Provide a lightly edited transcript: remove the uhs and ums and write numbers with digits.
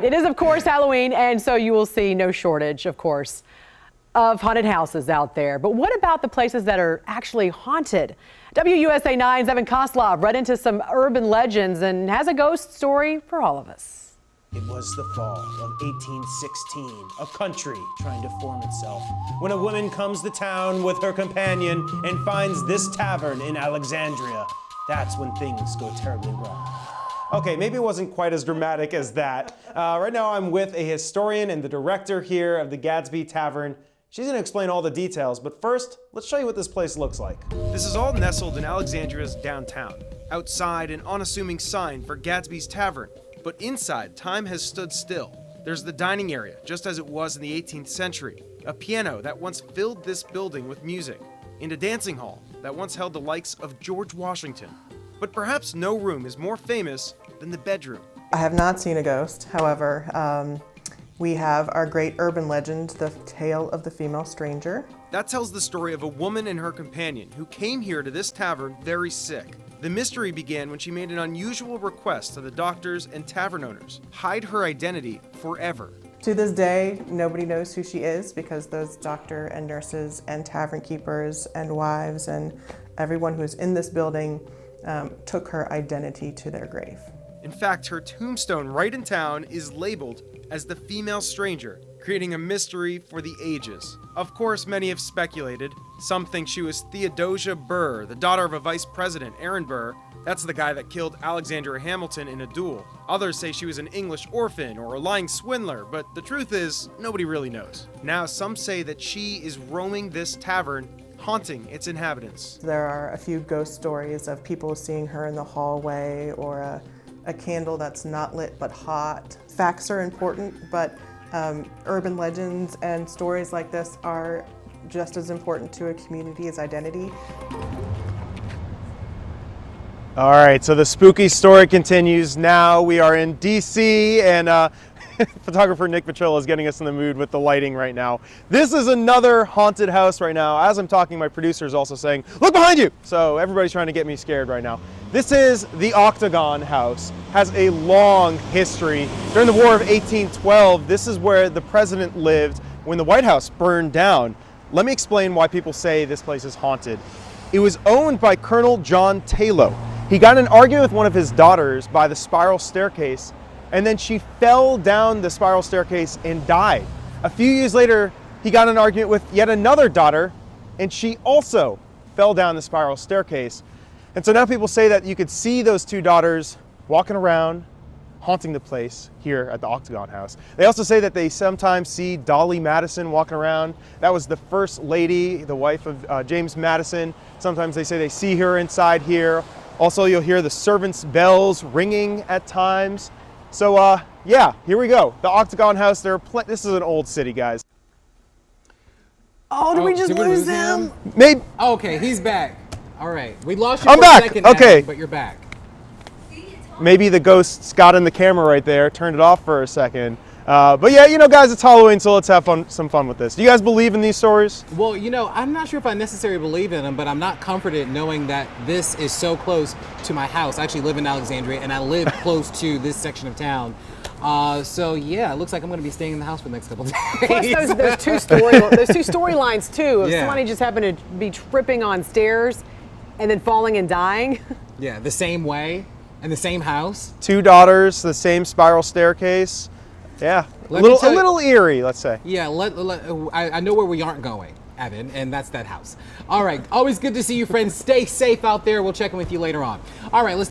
It is, of course, Halloween, and so you will see no shortage, of course, of haunted houses out there. But what about the places that are actually haunted? WUSA 9's Evan Koslof read into some urban legends and has a ghost story for all of us. It was the fall of 1816, a country trying to form itself, when a woman comes to town with her companion and finds this tavern in Alexandria. That's when things go terribly wrong. Okay, maybe it wasn't quite as dramatic as that. Right now I'm with a historian and the director here of the Gadsby Tavern. She's going to explain all the details, but first, let's show you what this place looks like. This is all nestled in Alexandria's downtown. Outside, an unassuming sign for Gadsby's Tavern, but inside, time has stood still. There's the dining area, just as it was in the 18th century, a piano that once filled this building with music, and a dancing hall that once held the likes of George Washington. But perhaps no room is more famous than the bedroom. I have not seen a ghost, however, we have our great urban legend, the tale of the female stranger. That tells the story of a woman and her companion who came here to this tavern very sick. The mystery began when she made an unusual request to the doctors and tavern owners: hide her identity forever. To this day, nobody knows who she is because those doctor and nurses and tavern keepers and wives and everyone who's in this building took her identity to their grave. In fact, her tombstone right in town is labeled as the female stranger, creating a mystery for the ages. Of course, many have speculated. Some think she was Theodosia Burr, the daughter of a vice president, Aaron Burr. That's the guy that killed Alexander Hamilton in a duel. Others say she was an English orphan or a lying swindler, but the truth is, nobody really knows. Now, some say that she is roaming this tavern, haunting its inhabitants. There are a few ghost stories of people seeing her in the hallway or a candle that's not lit but hot. Facts are important, but urban legends and stories like this are just as important to a community as identity. All right, so the spooky story continues. Now we are in DC, and photographer Nick Petrillo is getting us in the mood with the lighting right now. This is another haunted house right now. As I'm talking, my producer is also saying, "Look behind you!" So everybody's trying to get me scared right now. This is the Octagon House. Has a long history. During the War of 1812, this is where the president lived when the White House burned down. Let me explain why people say this place is haunted. It was owned by Colonel John Taylor. He got in an argument with one of his daughters by the spiral staircase, and then she fell down the spiral staircase and died. A few years later, he got in an argument with yet another daughter, and she also fell down the spiral staircase. And so now people say that you could see those two daughters walking around, haunting the place here at the Octagon House. They also say that they sometimes see Dolly Madison walking around. That was the first lady, the wife of James Madison. Sometimes they say they see her inside here. Also, you'll hear the servants' bells ringing at times. So yeah, here we go. The Octagon House. This is an old city, guys. Oh, did we just lose him? Maybe. Oh, okay, he's back. All right, we lost you I'm for back. a second, Okay. Evan, but you're back. Maybe the ghosts got in the camera right there, turned it off for a second. But yeah, you know, guys, it's Halloween, so let's have some fun with this. Do you guys believe in these stories? Well, you know, I'm not sure if I necessarily believe in them, but I'm not comforted knowing that this is so close to my house. I actually live in Alexandria, and I live close to this section of town. So yeah, it looks like I'm going to be staying in the house for the next couple of days. Plus, there's two storylines too. If somebody just happened to be tripping on stairs and then falling and dying. Yeah, the same way, and the same house. Two daughters, the same spiral staircase. Yeah, a little eerie, let's say. Yeah, I know where we aren't going, Evan, and that's that house. All right, always good to see you, friends. Stay safe out there. We'll check in with you later on. All right, let's